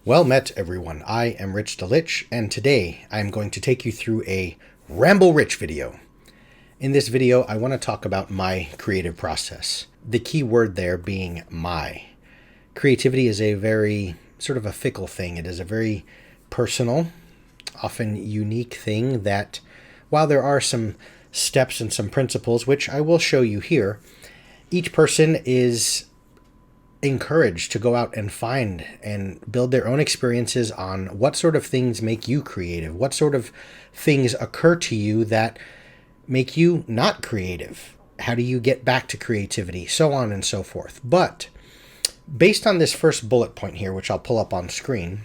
Well met, everyone. I am Rich the Lich, and today I'm going to take you through a Ramblerich video. In this video, I want to talk about my creative process. The key word there being my. Creativity is a very sort of a fickle thing. It is a very personal, often unique thing that, while there are some steps and some principles, which I will show you here, each person is encouraged to go out and find and build their own experiences on what sort of things make you creative, what sort of things occur to you that make you not creative. How do you get back to creativity? So on and so forth. But based on this first bullet point here, which I'll pull up on screen,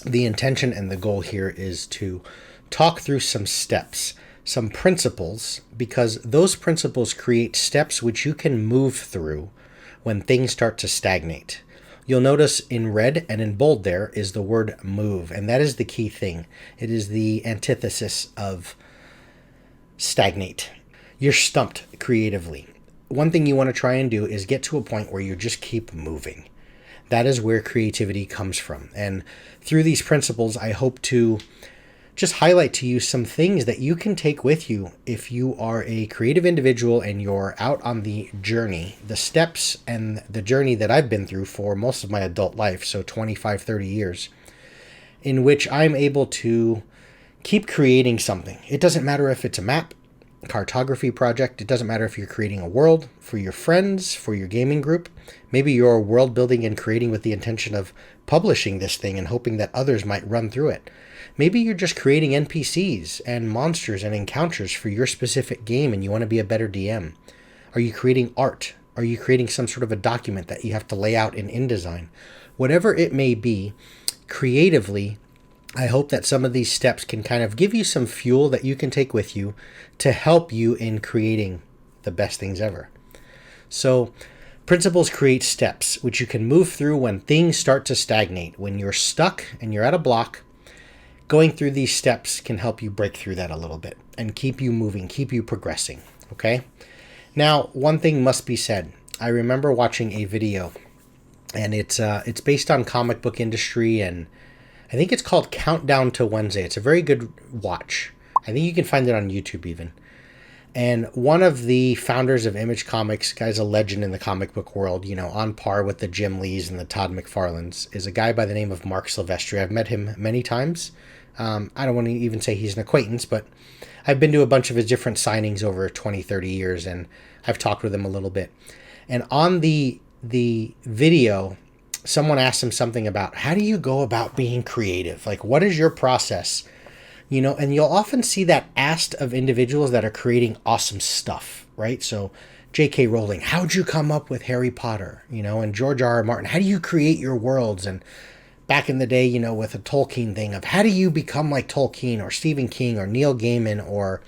the intention and the goal here is to talk through some steps, some principles, because those principles create steps which you can move through when things start to stagnate. You'll notice in red and in bold there is the word move, and that is the key thing. It is the antithesis of stagnate. You're stumped creatively. One thing you want to try and do is get to a point where you just keep moving. That is where creativity comes from. And through these principles, I hope to just highlight to you some things that you can take with you if you are a creative individual and you're out on the journey, the steps and the journey that I've been through for most of my adult life, so 25, 30 years, in which I'm able to keep creating something. It doesn't matter if it's a map, cartography project. It doesn't matter if you're creating a world for your friends, for your gaming group. Maybe you're world building and creating with the intention of publishing this thing and hoping that others might run through it. Maybe you're just creating NPCs and monsters and encounters for your specific game and you want to be a better DM. Are you creating art? Are you creating some sort of a document that you have to lay out in InDesign? Whatever it may be, creatively, I hope that some of these steps can kind of give you some fuel that you can take with you to help you in creating the best things ever. So, principles create steps, which you can move through when things start to stagnate. When you're stuck and you're at a block, going through these steps can help you break through that a little bit and keep you moving, keep you progressing, okay? Now, one thing must be said. I remember watching a video, and it's based on comic book industry, and I think it's called Countdown to Wednesday. It's a very good watch. I think you can find it on YouTube even. And one of the founders of Image Comics, guy's a legend in the comic book world, you know, on par with the Jim Lees and the Todd McFarlanes, is a guy by the name of Mark Silvestri. I've met him many times. I don't want to even say he's an acquaintance, but I've been to a bunch of his different signings over 20, 30 years, and I've talked with him a little bit. And on the video, someone asked him something about, how do you go about being creative? Like, what is your process? You know, and you'll often see that asked of individuals that are creating awesome stuff, right? So J.K. Rowling, how'd you come up with Harry Potter? You know, and George R.R. Martin, how do you create your worlds? And back in the day, you know, with a Tolkien thing of how do you become like Tolkien or Stephen King or Neil Gaiman or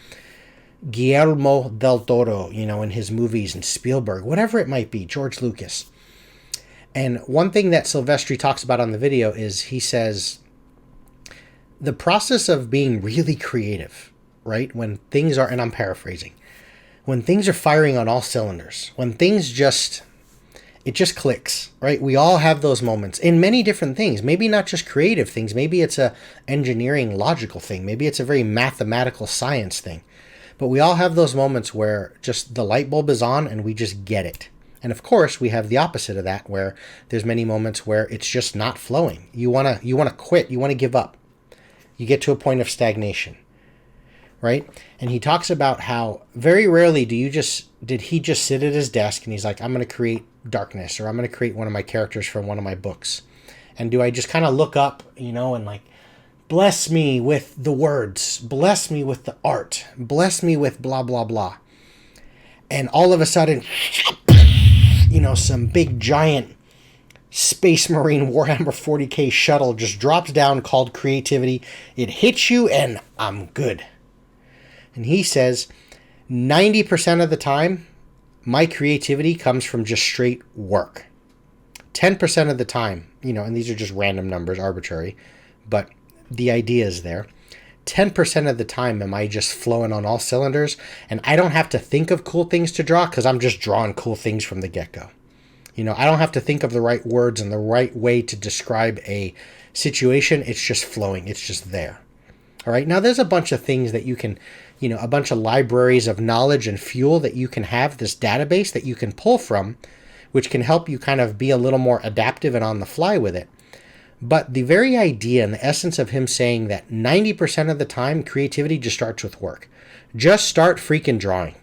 Guillermo del Toro, you know, in his movies, and Spielberg, whatever it might be, George Lucas. And one thing that Silvestri talks about on the video is he says the process of being really creative, right? When things are, and I'm paraphrasing, when things are firing on all cylinders, when things it just clicks, right? We all have those moments in many different things, maybe not just creative things. Maybe it's a engineering logical thing. Maybe it's a very mathematical science thing, but we all have those moments where just the light bulb is on and we just get it. And of course, we have the opposite of that, where there's many moments where it's just not flowing. You want to quit. You want to give up. You get to a point of stagnation, right? And he talks about how very rarely did he just sit at his desk and he's like, I'm going to create darkness, or I'm going to create one of my characters from one of my books. And do I just kind of look up, you know, and like, bless me with the words, bless me with the art, bless me with blah, blah, blah. And all of a sudden, you know, some big giant Space Marine Warhammer 40k shuttle just drops down called creativity. It hits you and I'm good. And he says 90% of the time, my creativity comes from just straight work. 10% of the time, you know, and these are just random numbers, arbitrary, but the idea is there. 10% of the time am I just flowing on all cylinders, and I don't have to think of cool things to draw because I'm just drawing cool things from the get-go. You know, I don't have to think of the right words and the right way to describe a situation. It's just flowing. It's just there. All right. Now, there's a bunch of things that you can, you know, a bunch of libraries of knowledge and fuel that you can have, this database that you can pull from, which can help you kind of be a little more adaptive and on the fly with it. But the very idea and the essence of him saying that 90% of the time, creativity just starts with work. Just start freaking drawing.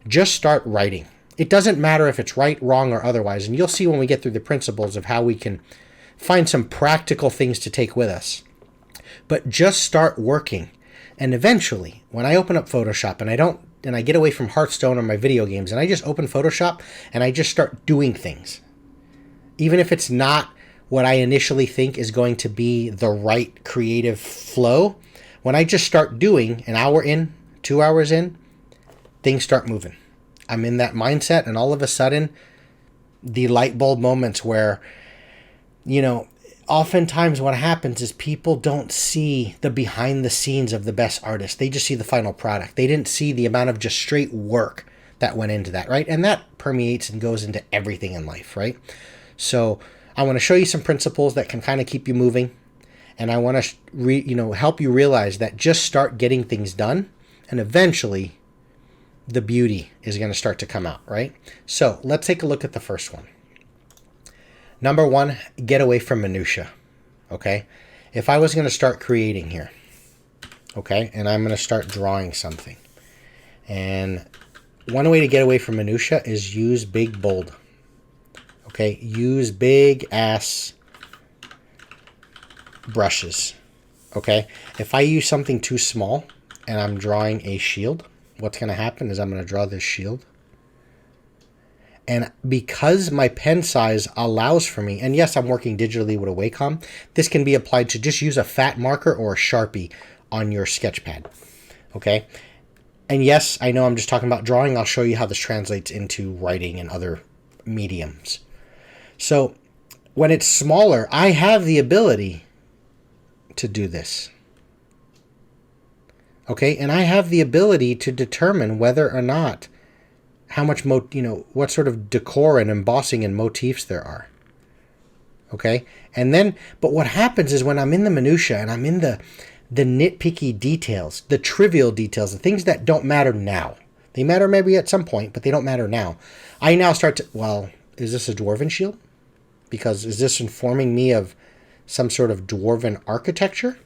Just start writing. It doesn't matter if it's right, wrong, or otherwise. And you'll see when we get through the principles of how we can find some practical things to take with us. But just start working. And eventually, when I open up Photoshop and I get away from Hearthstone or my video games, and I just open Photoshop and I just start doing things. Even if it's not what I initially think is going to be the right creative flow, when I just start doing, an hour in, 2 hours in, things start moving. I'm in that mindset, and all of a sudden, the light bulb moments where, you know, oftentimes what happens is people don't see the behind the scenes of the best artists. They just see the final product. They didn't see the amount of just straight work that went into that, right? And that permeates and goes into everything in life, right? So I want to show you some principles that can kind of keep you moving. And I want to, help you realize that just start getting things done, and eventually the beauty is going to start to come out, right? So let's take a look at the first one. Number one, get away from minutia, okay? If I was going to start creating here, okay, and I'm going to start drawing something, and one way to get away from minutia is use big bold, okay? Use big ass brushes, okay? If I use something too small and I'm drawing a shield, what's going to happen is I'm going to draw this shield. And because my pen size allows for me, and yes, I'm working digitally with a Wacom, this can be applied to just use a fat marker or a Sharpie on your sketch pad, okay? And yes, I know I'm just talking about drawing. I'll show you how this translates into writing and other mediums. So when it's smaller, I have the ability to do this, okay? And I have the ability to determine whether or not how much, what sort of decor and embossing and motifs there are. Okay? And then, but what happens is when I'm in the minutia and I'm in the nitpicky details, the trivial details, the things that don't matter now. They matter maybe at some point, but they don't matter now. I now start to, well, is this a dwarven shield? Because is this informing me of some sort of dwarven architecture?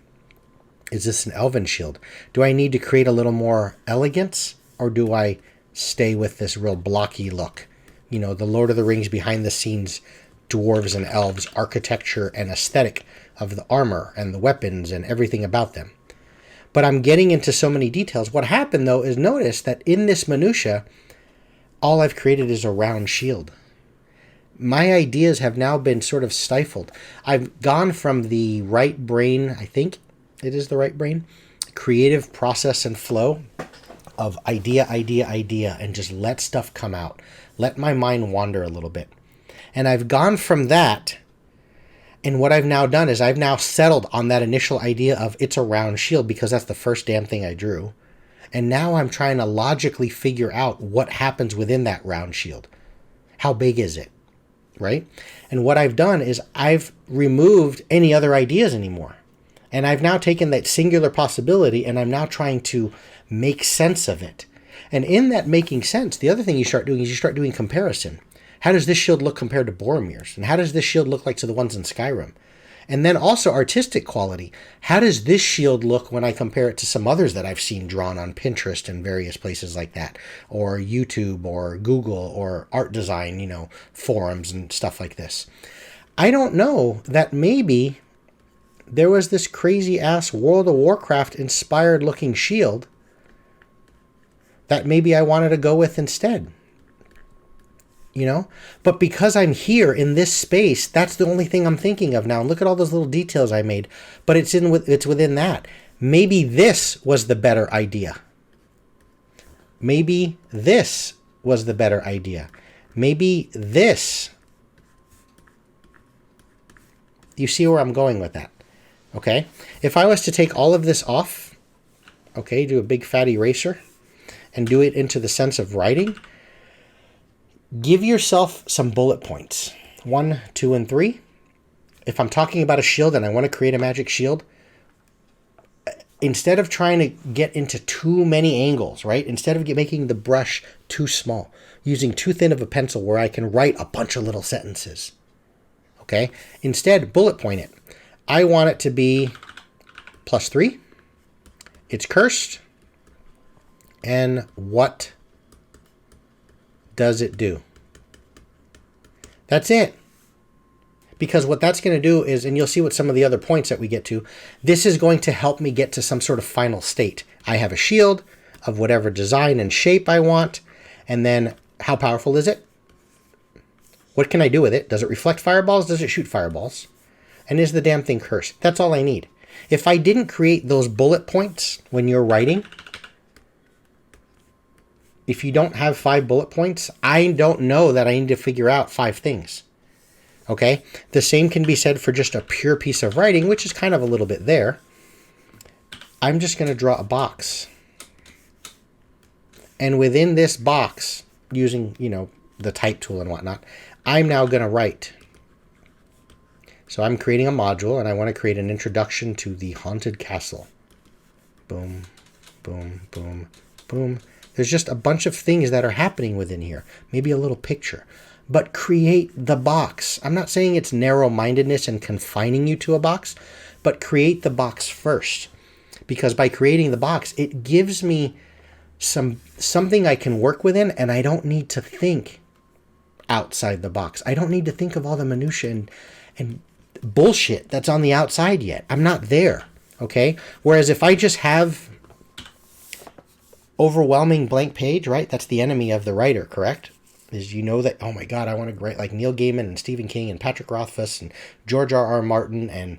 Is this an elven shield? Do I need to create a little more elegance, or do I stay with this real blocky look? You know, the Lord of the Rings behind the scenes dwarves and elves architecture and aesthetic of the armor and the weapons and everything about them. But I'm getting into so many details. What happened though is notice that in this minutia, all I've created is a round shield. My ideas have now been sort of stifled. I've gone from the right brain, I think it is the right brain, creative process and flow of idea, and just let stuff come out. Let my mind wander a little bit. And I've gone from that, and what I've now done is I've now settled on that initial idea of it's a round shield because that's the first damn thing I drew. And now I'm trying to logically figure out what happens within that round shield. How big is it? Right? And what I've done is I've removed any other ideas anymore. And I've now taken that singular possibility and I'm now trying to make sense of it. And in that making sense, the other thing you start doing is you start doing comparison. How does this shield look compared to Boromir's? And how does this shield look like to the ones in Skyrim? And then also artistic quality. How does this shield look when I compare it to some others that I've seen drawn on Pinterest and various places like that, or YouTube or Google or art design, forums and stuff like this? I don't know that maybe there was this crazy ass World of Warcraft inspired looking shield that maybe I wanted to go with instead. But because I'm here in this space, that's the only thing I'm thinking of now. And look at all those little details I made, but it's within that. Maybe this was the better idea. Maybe this was the better idea. Maybe this. You see where I'm going with that? Okay. If I was to take all of this off, okay, do a big fat eraser and do it into the sense of writing, Give yourself some bullet points. 1, 2, and 3. If I'm talking about a shield and I want to create a magic shield, instead of trying to get into too many angles, right? Instead of making the brush too small, using too thin of a pencil where I can write a bunch of little sentences, okay? Instead, bullet point it. I want it to be +3. It's cursed. And what does it do? That's it. Because what that's going to do is, and you'll see what some of the other points that we get to, this is going to help me get to some sort of final state. I have a shield of whatever design and shape I want, and then how powerful is it? What can I do with it? Does it reflect fireballs? Does it shoot fireballs? And is the damn thing cursed? That's all I need. If I didn't create those bullet points when you're writing, if you don't have 5 bullet points, I don't know that I need to figure out 5 things. Okay, the same can be said for just a pure piece of writing, which is kind of a little bit there. I'm just going to draw a box. And within this box, using, the type tool and whatnot, I'm now going to write. So I'm creating a module, and I want to create an introduction to the haunted castle. Boom, boom, boom, boom. There's just a bunch of things that are happening within here. Maybe a little picture. But create the box. I'm not saying it's narrow-mindedness and confining you to a box, but create the box first. Because by creating the box, it gives me something I can work within, and I don't need to think outside the box. I don't need to think of all the minutiae and bullshit that's on the outside yet. I'm not there, okay? Whereas if I just have overwhelming blank page, right? That's the enemy of the writer, correct? Is that, oh my God, I want to write like Neil Gaiman and Stephen King and Patrick Rothfuss and George R.R. Martin and,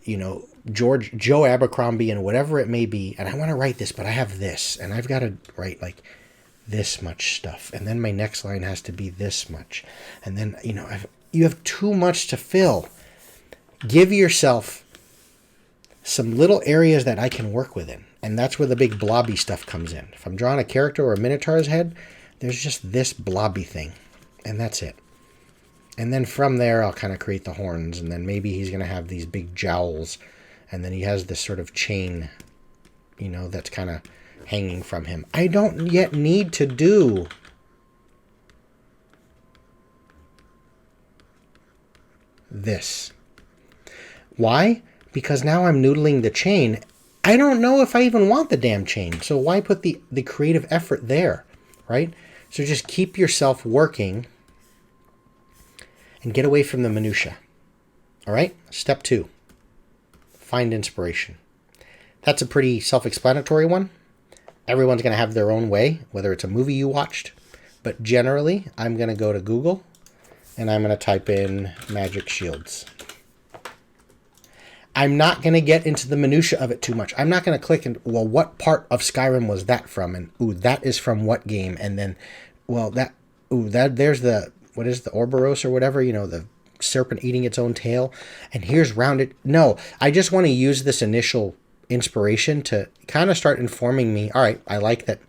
Joe Abercrombie and whatever it may be. And I want to write this, but I have this. And I've got to write like this much stuff. And then my next line has to be this much. And then, you have too much to fill. Give yourself some little areas that I can work within. And that's where the big blobby stuff comes in. If I'm drawing a character or a minotaur's head, there's just this blobby thing, and that's it. And then from there, I'll kind of create the horns, and then maybe he's going to have these big jowls, and then he has this sort of chain, that's kind of hanging from him. I don't yet need to do this. Why? Because now I'm noodling the chain. I don't know if I even want the damn chain, so why put the creative effort there, right? So just keep yourself working and get away from the minutia. All right? Step 2, find inspiration. That's a pretty self-explanatory one. Everyone's going to have their own way, whether it's a movie you watched. But generally, I'm going to go to Google and I'm going to type in magic shields. I'm not going to get into the minutia of it too much. I'm not going to click and, well, what part of Skyrim was that from? And, ooh, that is from what game? And then, well, there's the, what is the Ouroboros or whatever, the serpent eating its own tail. And here's rounded. No, I just want to use this initial inspiration to kind of start informing me. All right, I like that.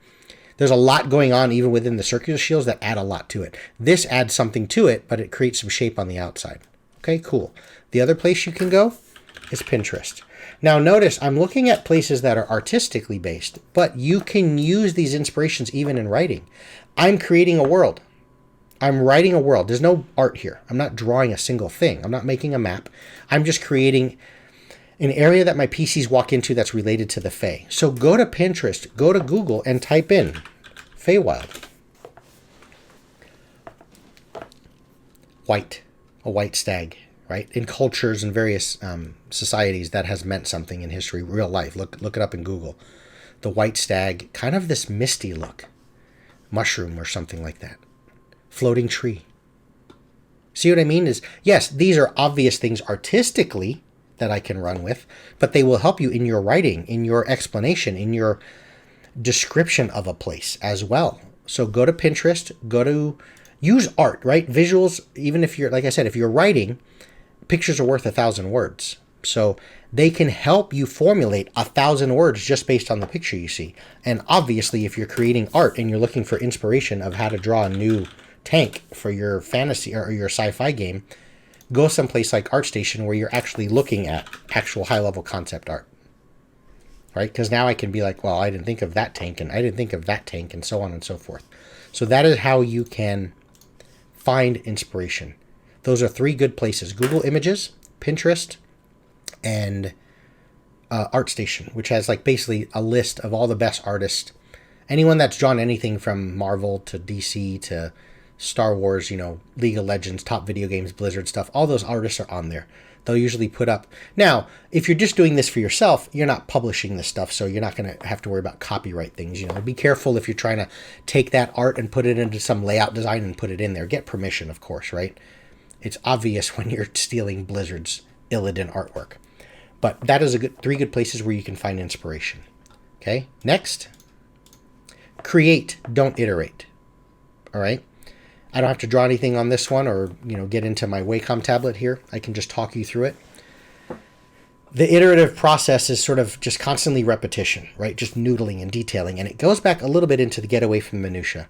There's a lot going on even within the circular shields that add a lot to it. This adds something to it, but it creates some shape on the outside. Okay, cool. The other place you can go is Pinterest. Now notice I'm looking at places that are artistically based, but you can use these inspirations even in writing. I'm creating a world. I'm writing a world. There's no art here. I'm not drawing a single thing. I'm not making a map. I'm just creating an area that my PCs walk into that's related to the Fae. So go to Pinterest, go to Google, and type in Feywild. White, a white stag. Right? In cultures and various societies, that has meant something in history, real life. Look it up in Google. The white stag, kind of this misty look. Mushroom or something like that. Floating tree. See what I mean? Yes, these are obvious things artistically that I can run with, but they will help you in your writing, in your explanation, in your description of a place as well. So go to Pinterest, use art, right? Visuals, even if you're, like I said, if you're writing, pictures are worth 1,000 words. So they can help you formulate 1,000 words just based on the picture you see. And obviously, if you're creating art and you're looking for inspiration of how to draw a new tank for your fantasy or your sci-fi game, go someplace like ArtStation where you're actually looking at actual high-level concept art. Right? Because now I can be like, well, I didn't think of that tank, and I didn't think of that tank, and so on and so forth. So that is how you can find inspiration. Those are 3 good places: Google Images, Pinterest, and ArtStation, which has like basically a list of all the best artists. Anyone that's drawn anything from Marvel to DC to Star Wars, League of Legends, top video games, Blizzard stuff, all those artists are on there. They'll usually put up. Now, if you're just doing this for yourself, you're not publishing this stuff, so you're not going to have to worry about copyright things. Be careful if you're trying to take that art and put it into some layout design and put it in there. Get permission, of course, right? It's obvious when you're stealing Blizzard's Illidan artwork. But that is 3 good places where you can find inspiration. Okay, next. Create, don't iterate. All right? I don't have to draw anything on this one or, get into my Wacom tablet here. I can just talk you through it. The iterative process is sort of just constantly repetition, right? Just noodling and detailing. And it goes back a little bit into the get away from the minutia.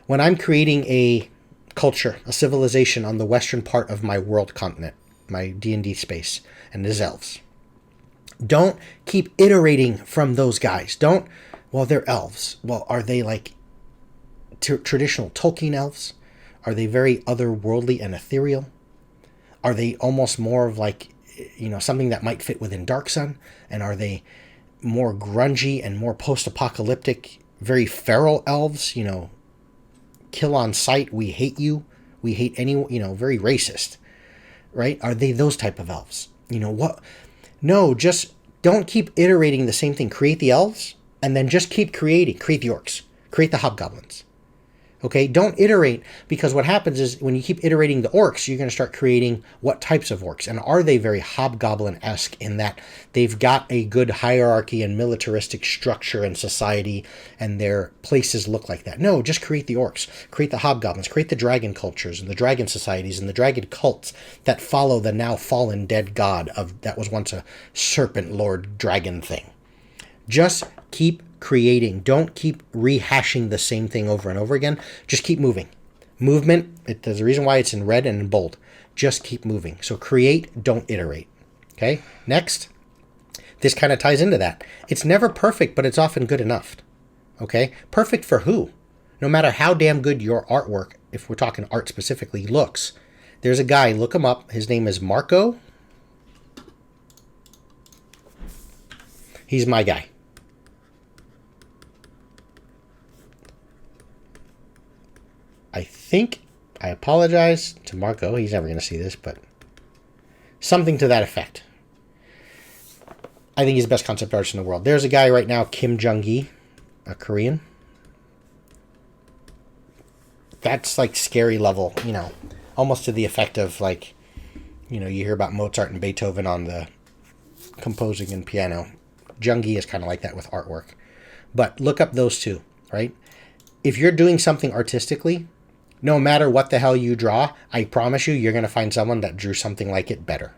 When I'm creating a culture, a civilization on the western part of my world continent, my D&D space, and the elves, don't keep iterating from those guys. Well, they're elves. Well, are they like traditional Tolkien elves? Are they very otherworldly and ethereal? Are they almost more of like, something that might fit within Dark Sun? And are they more grungy and more post-apocalyptic, very feral elves? Kill on sight, we hate you. We hate anyone, very racist, right? Are they those type of elves? What? No, just don't keep iterating the same thing. Create the elves and then just keep creating. Create the orcs. Create the hobgoblins. Okay, don't iterate, because what happens is when you keep iterating the orcs, you're going to start creating what types of orcs. And are they very hobgoblin-esque in that they've got a good hierarchy and militaristic structure and society and their places look like that? No, just create the orcs, create the hobgoblins, create the dragon cultures and the dragon societies and the dragon cults that follow the now fallen dead god that was once a serpent lord dragon thing. Just keep creating. Don't keep rehashing the same thing over and over again. Just keep moving. Movement, there's a reason why it's in red and in bold. Just keep moving. So create, don't iterate. Okay, next. This kind of ties into that. It's never perfect, but it's often good enough. Okay, perfect for who? No matter how damn good your artwork, if we're talking art specifically, looks. There's a guy, look him up. His name is Marco. He's my guy. I apologize to Marco. He's never going to see this, but something to that effect. I think he's the best concept artist in the world. There's a guy right now, Kim Jung-gi, a Korean. That's like scary level, almost to the effect of like, you hear about Mozart and Beethoven on the composing and piano. Jung-gi is kind of like that with artwork. But look up those two, right? If you're doing something artistically, no matter what the hell you draw, I promise you're going to find someone that drew something like it better.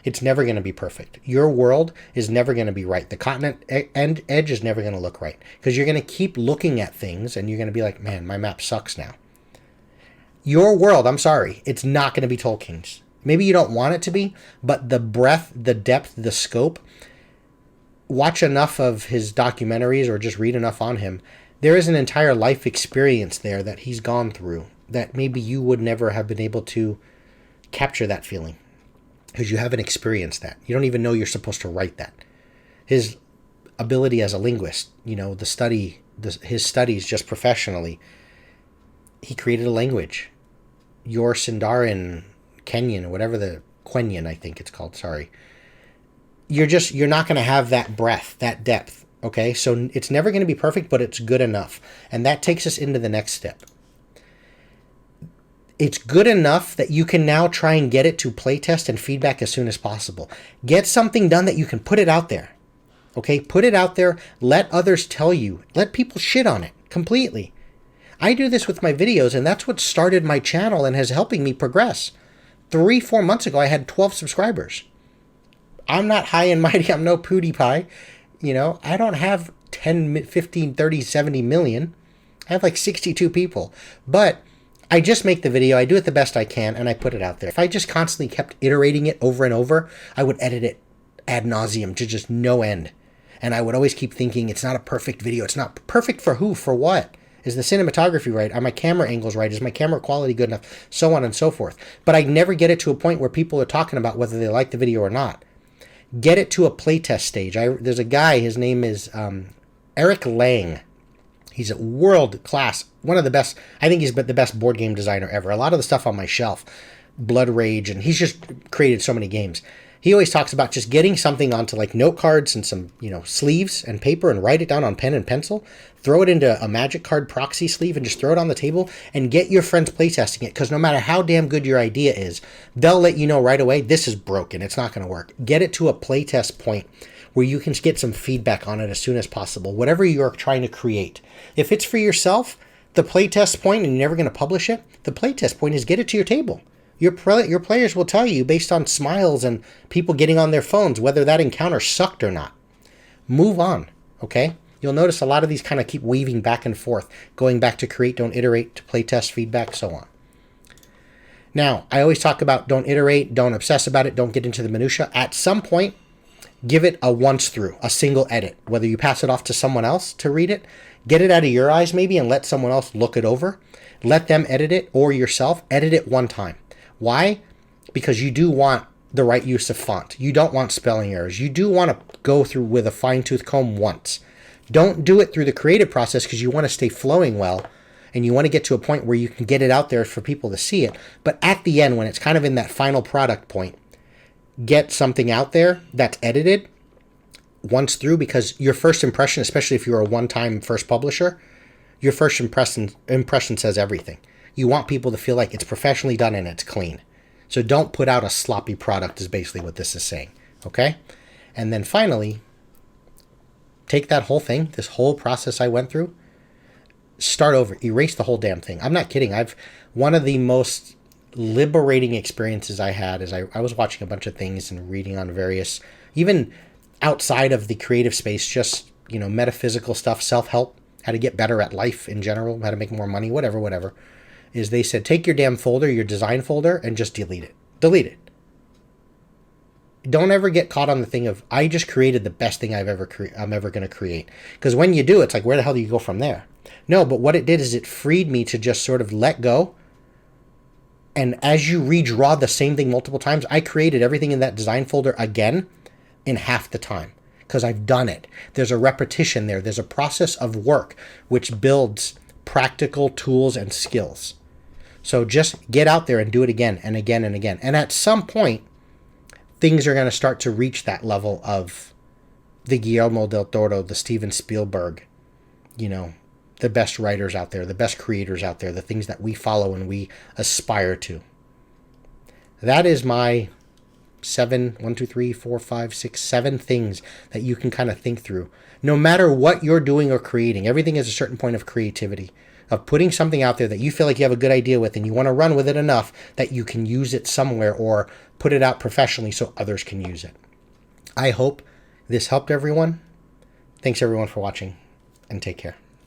It's never going to be perfect. Your world is never going to be right. The continent end edge is never going to look right, because you're going to keep looking at things and you're going to be like, man, my map sucks now. Your world, I'm sorry, it's not going to be Tolkien's. Maybe you don't want it to be, but the breadth, the depth, the scope, watch enough of his documentaries or just read enough on him. There is an entire life experience there that he's gone through that maybe you would never have been able to capture that feeling, because you haven't experienced that. You don't even know you're supposed to write that. His ability as a linguist, his studies just professionally, he created a language. Your Sindarin, Kenyan, whatever the Quenya, I think it's called, sorry. You're not going to have that breadth, that depth, okay? So it's never going to be perfect, but it's good enough. And that takes us into the next step. It's good enough that you can now try and get it to playtest and feedback as soon as possible. Get something done that you can put it out there, okay? Put it out there. Let others tell you. Let people shit on it completely. I do this with my videos, and that's what started my channel and is helping me progress. 3-4 months ago, I had 12 subscribers. I'm not high and mighty. I'm no PewDiePie. I don't have 10, 15, 30, 70 million. I have like 62 people. But I just make the video, I do it the best I can, and I put it out there. If I just constantly kept iterating it over and over, I would edit it ad nauseum to just no end. And I would always keep thinking, it's not a perfect video. It's not perfect for who? For what? Is the cinematography right? Are my camera angles right? Is my camera quality good enough? So on and so forth. But I never get it to a point where people are talking about whether they like the video or not. Get it to a playtest stage. There's a guy, his name is Eric Lang. He's a world class, one of the best. I think he's the best board game designer ever. A lot of the stuff on my shelf, Blood Rage, and he's just created so many games. He always talks about just getting something onto like note cards and some, sleeves and paper and write it down on pen and pencil, throw it into a magic card proxy sleeve and just throw it on the table and get your friends playtesting it. Because no matter how damn good your idea is, they'll let you know right away, this is broken. It's not going to work. Get it to a playtest point where you can get some feedback on it as soon as possible. Whatever you're trying to create. If it's for yourself, the playtest point, and you're never going to publish it, the playtest point is get it to your table. Your players will tell you based on smiles and people getting on their phones whether that encounter sucked or not. Move on, okay? You'll notice a lot of these kind of keep weaving back and forth, going back to create, don't iterate, to playtest, feedback, so on. Now, I always talk about don't iterate, don't obsess about it, don't get into the minutia. At some point, give it a once through, a single edit. Whether you pass it off to someone else to read it, get it out of your eyes maybe and let someone else look it over. Let them edit it, or yourself, edit it one time. Why? Because you do want the right use of font. You don't want spelling errors. You do want to go through with a fine-tooth comb once. Don't do it through the creative process because you want to stay flowing well and you want to get to a point where you can get it out there for people to see it. But at the end, when it's kind of in that final product point, get something out there that's edited once through, because your first impression, especially if you're a one-time first publisher, your first impression says everything. You want people to feel like it's professionally done and it's clean. So don't put out a sloppy product is basically what this is saying. Okay? And then finally, take that whole thing, this whole process I went through, start over, erase the whole damn thing. I'm not kidding. One of the most liberating experiences I had is I was watching a bunch of things and reading on various, even outside of the creative space, just, metaphysical stuff, self-help, how to get better at life in general, how to make more money, whatever. Is they said, take your damn folder, your design folder, and just delete it. Delete it. Don't ever get caught on the thing of, I just created the best thing I'm ever going to create. Because when you do, it's like, where the hell do you go from there? No, but what it did is it freed me to just sort of let go. And as you redraw the same thing multiple times, I created everything in that design folder again in half the time. Because I've done it. There's a repetition there. There's a process of work which builds practical tools and skills. So just get out there and do it again and again and again. And at some point, things are going to start to reach that level of the Guillermo del Toro, the Steven Spielberg, the best writers out there, the best creators out there, the things that we follow and we aspire to. That is my 7 things that you can kind of think through. No matter what you're doing or creating, everything is a certain point of creativity, of putting something out there that you feel like you have a good idea with and you want to run with it enough that you can use it somewhere or put it out professionally so others can use it. I hope this helped everyone. Thanks everyone for watching, and take care.